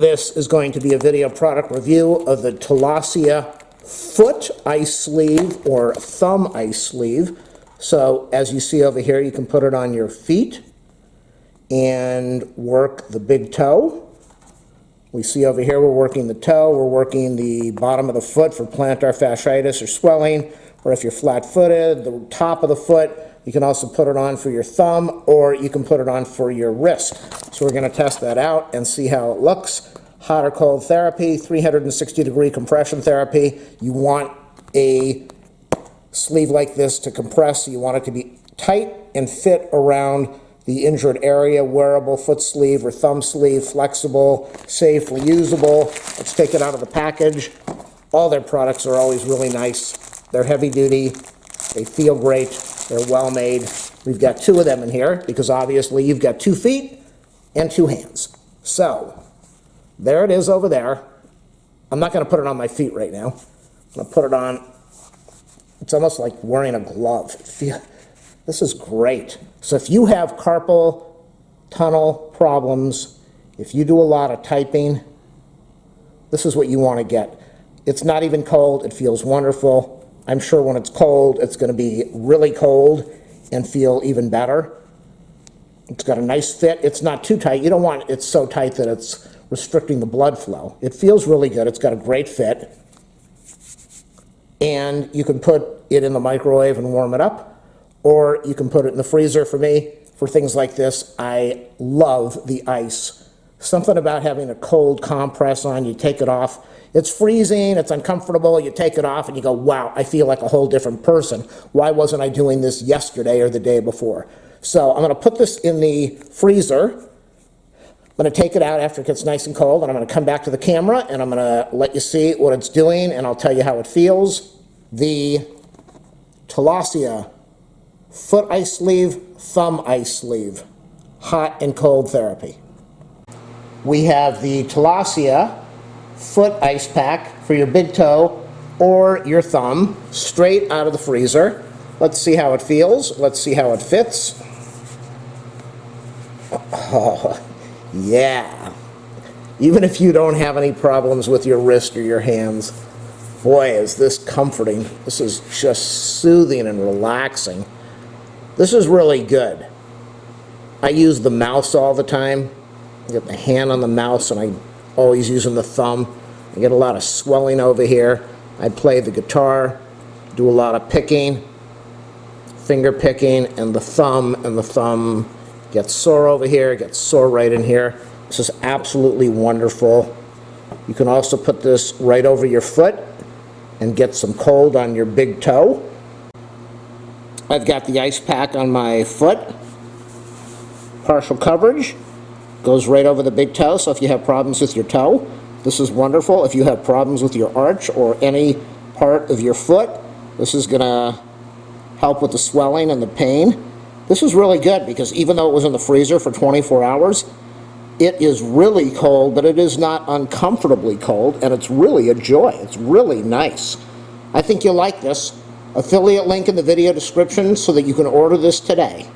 This is going to be a video product review of the Tolaccea foot ice sleeve or thumb ice sleeve. So as you see over here, you can put it on your feet and work the big toe. We see over here we're working the toe, we're working the bottom of the foot for plantar fasciitis or swelling, or if you're flat-footed, the top of the foot. You can also put it on for your thumb, or you can put it on for your wrist. So we're going to test that out and see how it looks. Hot or cold therapy, 360-degree compression therapy. You want a sleeve like this to compress, so you want it to be tight and fit around the injured area. Wearable foot sleeve or thumb sleeve, flexible, safe, reusable. Let's take it out of the package. All their products are always really nice. They're heavy duty, they feel great, they're well made. We've got two of them in here because obviously you've got 2 feet and 2 hands. So there it is over there. I'm not going to put it on my feet right now. I'm going to put it on. It's almost like wearing a glove. This is great. So if you have carpal tunnel problems, if you do a lot of typing, this is what you want to get. It's not even cold. It feels wonderful. I'm sure when it's cold, it's going to be really cold and feel even better. It's got a nice fit. It's not too tight. You don't want it so tight that it's restricting the blood flow. It feels really good. It's got a great fit. And you can put it in the microwave and warm it up, or you can put it in the freezer. For me, for things like this, I love the ice. Something about having a cold compress on, you take it off. It's freezing, it's uncomfortable, you take it off and you go, wow, I feel like a whole different person. Why wasn't I doing this yesterday or the day before? So I'm going to put this in the freezer. I'm going to take it out after it gets nice and cold, and I'm going to come back to the camera and I'm going to let you see what it's doing, and I'll tell you how it feels. The Tolaccea foot ice sleeve, thumb ice sleeve, hot and cold therapy. We have the Tolaccea foot ice pack for your big toe or your thumb, straight out of the freezer. Let's see how it feels. Let's see how it fits. Oh, yeah. Even if you don't have any problems with your wrist or your hands, boy, is this comforting. This is just soothing and relaxing. This is really good. I use the mouse all the time. I get the hand on the mouse and I'm always using the thumb. I get a lot of swelling over here. I play the guitar, do a lot of picking, finger picking, and the thumb gets sore over here, gets sore right in here. This is absolutely wonderful. You can also put this right over your foot and get some cold on your big toe. I've got the ice pack on my foot. Partial coverage. Goes right over the big toe, so if you have problems with your toe, this is wonderful. If you have problems with your arch or any part of your foot, this is going to help with the swelling and the pain. This is really good because even though it was in the freezer for 24 hours, it is really cold, but it is not uncomfortably cold, and it's really a joy. It's really nice. I think you'll like this. Affiliate link in the video description so that you can order this today.